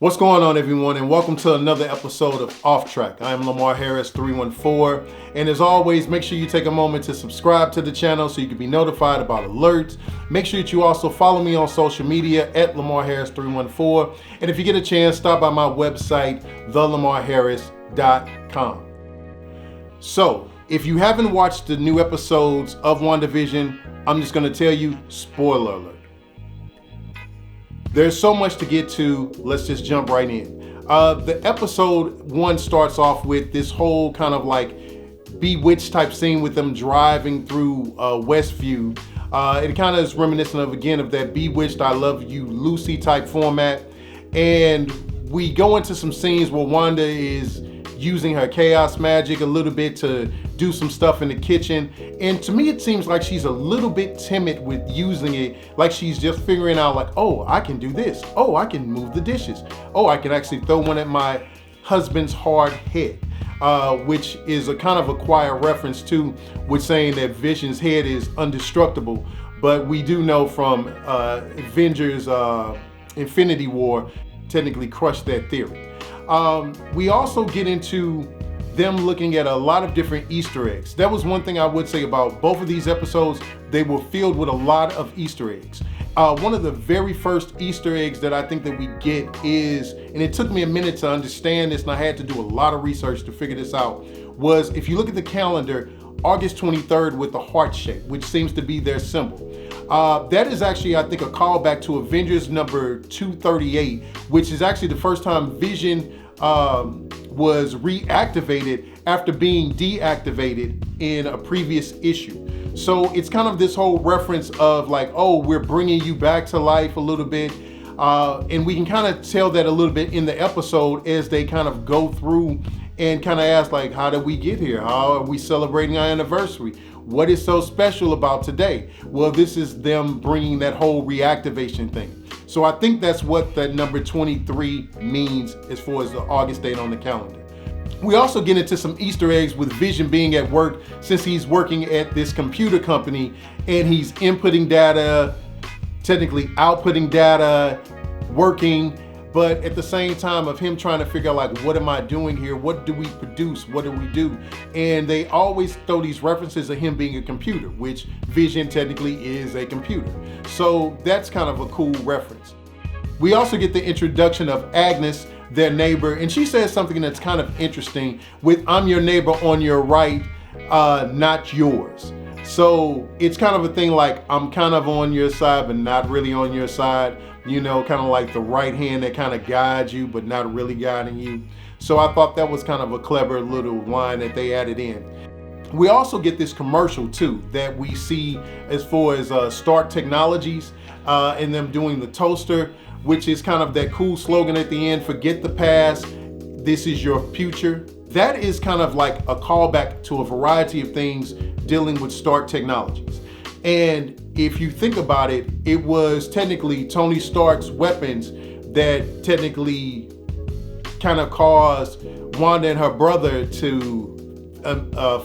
What's going on, everyone, and welcome to another episode of Off Track. I am Lamar Harris 314, and as always, make sure you take a moment to subscribe to the channel so you can be notified about alerts. Make sure that you also follow me on social media at Lamar Harris 314, and if you get a chance, stop by my website, thelamarharris.com. So, if you haven't watched the new episodes of WandaVision, I'm just going to tell you, spoiler alert. There's so much to get to. Let's just jump right in. The episode 1 starts off with this whole kind of like Bewitched type scene with them driving through Westview. It kind of is reminiscent of that Bewitched, I Love You, Lucy type format. And we go into some scenes where Wanda is using her chaos magic a little bit to do some stuff in the kitchen. And to me, it seems like she's a little bit timid with using it. Like she's just figuring out like, oh, I can do this. Oh, I can move the dishes. Oh, I can actually throw one at my husband's hard head. Which is a kind of a quiet reference to with saying that Vision's head is indestructible. But we do know from Avengers Infinity War technically crushed that theory. We also get into them looking at a lot of different Easter eggs. That was one thing I would say about both of these episodes. They were filled with a lot of Easter eggs. One of the very first Easter eggs that I think that we get is, and it took me a minute to understand this and I had to do a lot of research to figure this out, was if you look at the calendar, August 23rd with the heart shape, which seems to be their symbol. That is actually, I think, a callback to Avengers number 238, which is actually the first time Vision was reactivated after being deactivated in a previous issue. So it's kind of this whole reference of like, oh, we're bringing you back to life a little bit. And we can kind of tell that a little bit in the episode as they kind of go through and kind of ask like, how did we get here? How are we celebrating our anniversary? What is so special about today? Well, this is them bringing that whole reactivation thing. So I think that's what that number 23 means as far as the August date on the calendar. We also get into some Easter eggs with Vision being at work, since he's working at this computer company and he's inputting data, technically outputting data, working, but at the same time of him trying to figure out like, what am I doing here? What do we produce? What do we do? And they always throw these references of him being a computer, which Vision technically is a computer. So that's kind of a cool reference. We also get the introduction of Agnes, their neighbor, and she says something that's kind of interesting with, I'm your neighbor on your right, not yours. So it's kind of a thing like, I'm kind of on your side, but not really on your side. You know, kind of like the right hand that kind of guides you, but not really guiding you. So I thought that was kind of a clever little line that they added in. We also get this commercial too that we see as far as Stark Technologies and them doing the toaster, which is kind of that cool slogan at the end, forget the past, this is your future. That is kind of like a callback to a variety of things dealing with Stark Technologies. And if you think about it, it was technically Tony Stark's weapons that technically kind of caused Wanda and her brother to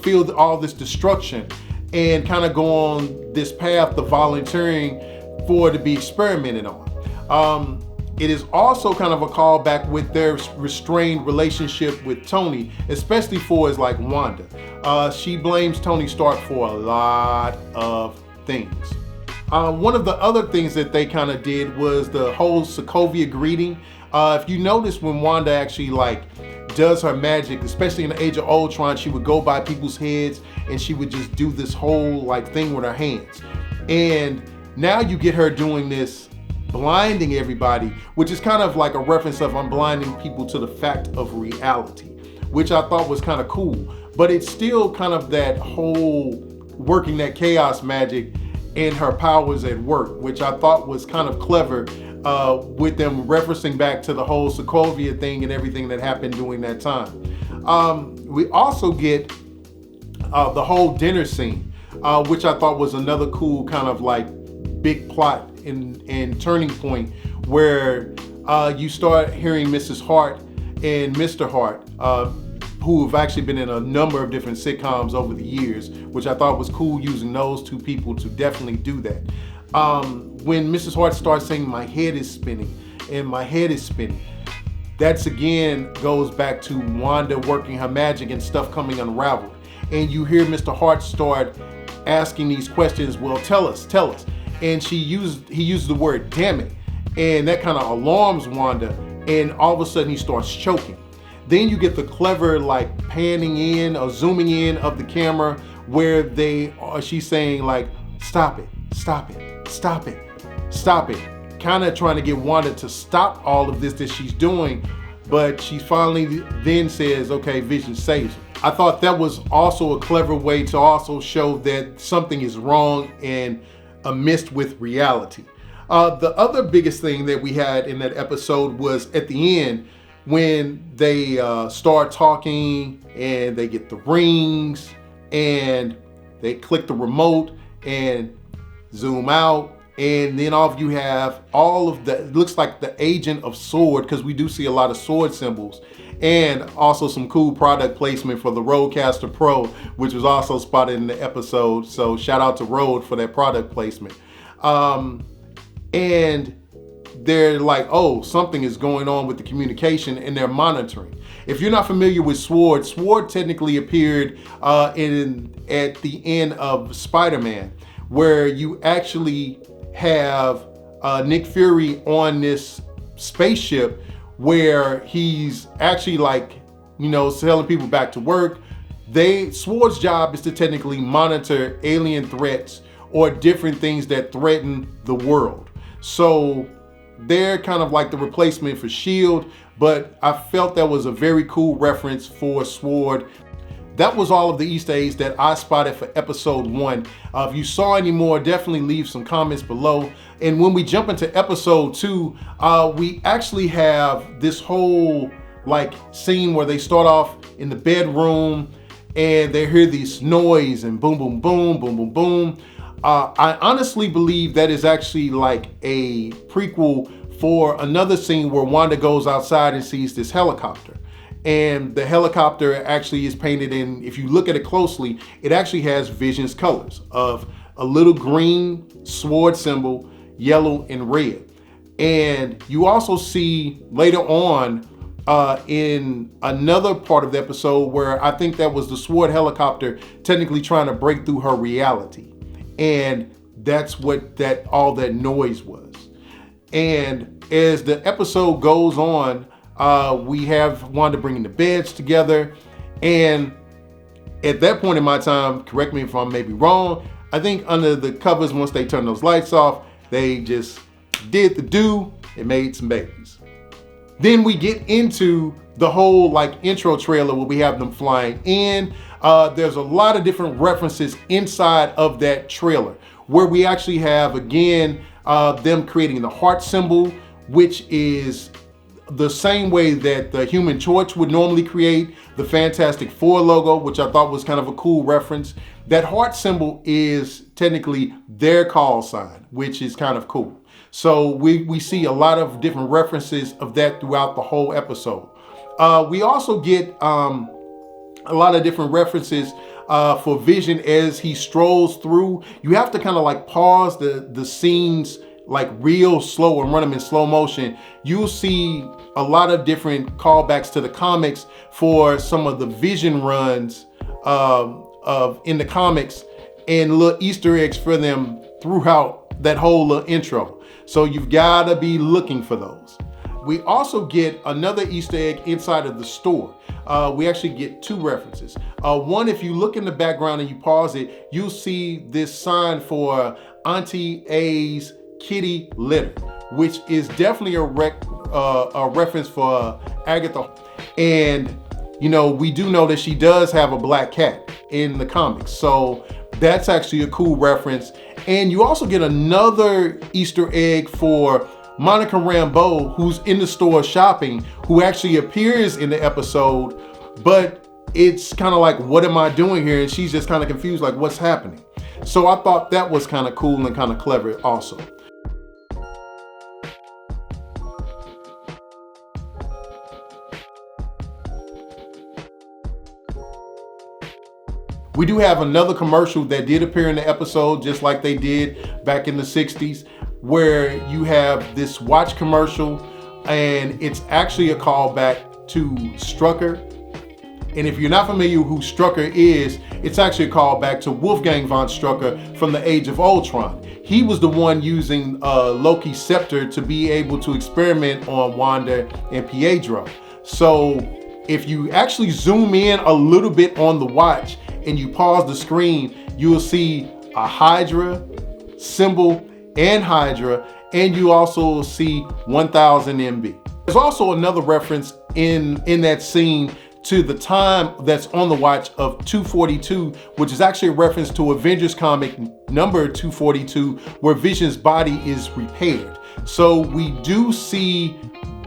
feel all this destruction and kind of go on this path of volunteering for it to be experimented on. It is also kind of a callback with their restrained relationship with Tony, especially for as like Wanda. She blames Tony Stark for a lot of things. One of the other things that they kind of did was the whole Sokovia greeting. If you notice when Wanda actually like does her magic, especially in the Age of Ultron, she would go by people's heads and she would just do this whole like thing with her hands. And now you get her doing this blinding everybody, which is kind of like a reference of I'm blinding people to the fact of reality, which I thought was kind of cool. But it's still kind of that whole working that chaos magic and her powers at work, which I thought was kind of clever with them referencing back to the whole Sokovia thing and everything that happened during that time. We also get the whole dinner scene, which I thought was another cool kind of like big plot and turning point where you start hearing Mrs. Hart and Mr. Hart, who have actually been in a number of different sitcoms over the years, which I thought was cool using those two people to definitely do that. When Mrs. Hart starts saying, my head is spinning and my head is spinning, That's again goes back to Wanda working her magic and stuff coming unraveled. And you hear Mr. Hart start asking these questions. Well, tell us. And he used the word damn it. And that kind of alarms Wanda. And all of a sudden he starts choking. Then you get the clever like panning in or zooming in of the camera where she's saying like, stop it. Kind of trying to get Wanda to stop all of this that she's doing. But she finally then says, okay, Vision saves him. I thought that was also a clever way to also show that something is wrong and amiss with reality. The other biggest thing that we had in that episode was at the end when they start talking and they get the rings and they click the remote and zoom out. And then off you have all of the, it looks like the agent of sword, because we do see a lot of sword symbols, and also some cool product placement for the Rodecaster Pro, which was also spotted in the episode. So shout out to Rode for that product placement. And they're like, oh, something is going on with the communication, and they're monitoring. If you're not familiar with Sword technically appeared at the end of Spider-Man, where you actually have Nick Fury on this spaceship where he's actually like, telling people back to work. Sword's job is to technically monitor alien threats or different things that threaten the world. So they're kind of like the replacement for SHIELD, but I felt that was a very cool reference for Sword. That was all of the Easter eggs that I spotted for episode 1. If you saw any more, definitely leave some comments below. And when we jump into episode 2, we actually have this whole like scene where they start off in the bedroom and they hear this noise and boom, boom, boom, boom, boom, boom. I honestly believe that is actually like a prequel for another scene where Wanda goes outside and sees this helicopter. And the helicopter actually is painted in, if you look at it closely, it actually has Vision's colors of a little green sword symbol, yellow and red. And you also see later on in another part of the episode where I think that was the Sword helicopter technically trying to break through her reality. And that's what all that noise was. And as the episode goes on, we have Wanda bringing the beds together. And at that point in my time, correct me if I'm maybe wrong, I think under the covers, once they turned those lights off, they just did the do and made some babies. Then we get into the whole like intro trailer where we have them flying in. There's a lot of different references inside of that trailer where we actually have, again, them creating the heart symbol, which is the same way that the Human Torch would normally create the Fantastic Four logo, which I thought was kind of a cool reference. That heart symbol is technically their call sign, which is kind of cool. So we see a lot of different references of that throughout the whole episode. We also get a lot of different references for Vision as he strolls through. You have to kind of like pause the scenes like real slow and run them in slow motion. You'll see a lot of different callbacks to the comics for some of the Vision runs in the comics and little Easter eggs for them throughout that whole little intro. So you've got to be looking for those. We also get another Easter egg inside of the store. We actually get two references. One, if you look in the background and you pause it, you'll see this sign for Auntie A's Kitty Litter, which is definitely a reference for Agatha. And we do know that she does have a black cat in the comics, so that's actually a cool reference. And you also get another Easter egg for Monica Rambeau, who's in the store shopping, who actually appears in the episode, but it's kind of like, what am I doing here? And she's just kind of confused, like, what's happening? So I thought that was kind of cool and kind of clever also. We do have another commercial that did appear in the episode, just like they did back in the 60s, where you have this watch commercial and it's actually a callback to Strucker. And if you're not familiar with who Strucker is, it's actually a callback to Wolfgang von Strucker from the Age of Ultron. He was the one using Loki's scepter to be able to experiment on Wanda and Pietro. So if you actually zoom in a little bit on the watch and you pause the screen, you will see a Hydra symbol and Hydra, and you also see 1000 MB. There's also another reference in that scene to the time that's on the watch of 242, which is actually a reference to Avengers comic number 242, where Vision's body is repaired. So we do see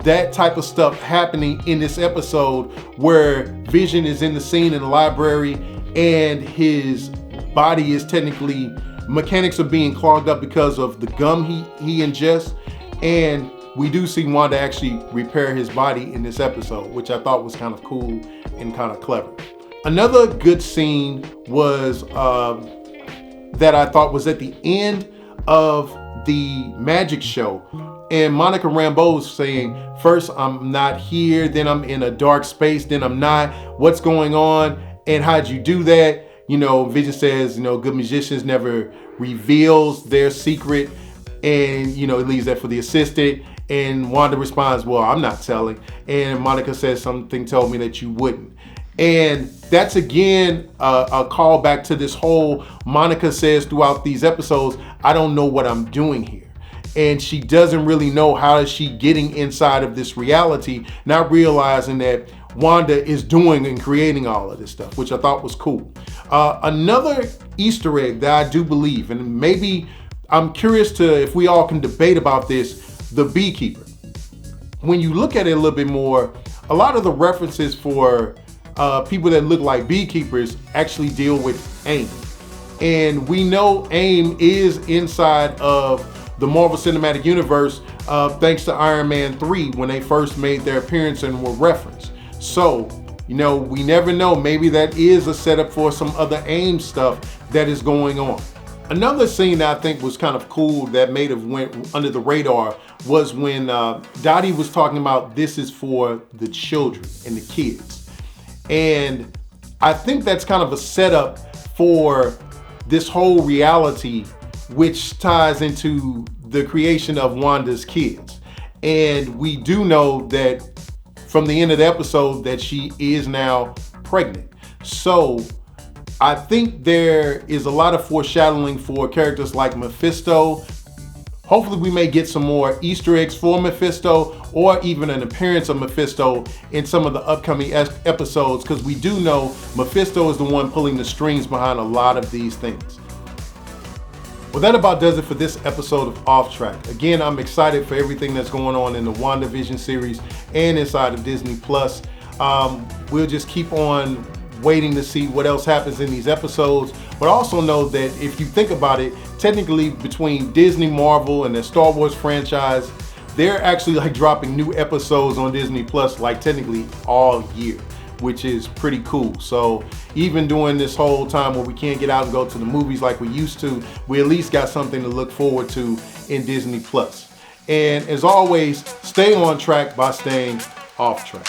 that type of stuff happening in this episode, where Vision is in the scene in the library and his body is technically, mechanics are being clogged up because of the gum he ingests, and we do see Wanda actually repair his body in this episode, which I thought was kind of cool and kind of clever. Another good scene was that I thought was at the end of the magic show, and Monica Rambeau's saying, first I'm not here, then I'm in a dark space, then I'm not, what's going on, and how'd you do that? You know, Vision says, you know, good magicians never reveals their secret, and you know, it leaves that for the assistant. And Wanda responds, well, I'm not telling. And Monica says, something told me that you wouldn't. And that's again a callback to this whole, Monica says throughout these episodes, I don't know what I'm doing here. And she doesn't really know how is she getting inside of this reality, not realizing that Wanda is doing and creating all of this stuff, which I thought was cool. Another Easter egg that I do believe, and maybe I'm curious to if we all can debate about this, the beekeeper. When you look at it a little bit more, a lot of the references for people that look like beekeepers actually deal with AIM. And we know AIM is inside of the Marvel Cinematic Universe thanks to Iron Man 3 when they first made their appearance and were referenced. So, you know, we never know, maybe that is a setup for some other AIM stuff that is going on. Another scene that I think was kind of cool that may have went under the radar was when Dottie was talking about this is for the children and the kids. And I think that's kind of a setup for this whole reality, which ties into the creation of Wanda's kids. And we do know that from the end of the episode that she is now pregnant. So I think there is a lot of foreshadowing for characters like Mephisto. Hopefully we may get some more Easter eggs for Mephisto, or even an appearance of Mephisto in some of the upcoming episodes, because we do know Mephisto is the one pulling the strings behind a lot of these things. Well, that about does it for this episode of Off Track. Again, I'm excited for everything that's going on in the WandaVision series and inside of Disney Plus. We'll just keep on waiting to see what else happens in these episodes, but also know that if you think about it, technically between Disney, Marvel, and the Star Wars franchise, they're actually like dropping new episodes on Disney Plus like technically all year, which is pretty cool. So even during this whole time where we can't get out and go to the movies like we used to, we at least got something to look forward to in Disney Plus. And as always, stay on track by staying off track.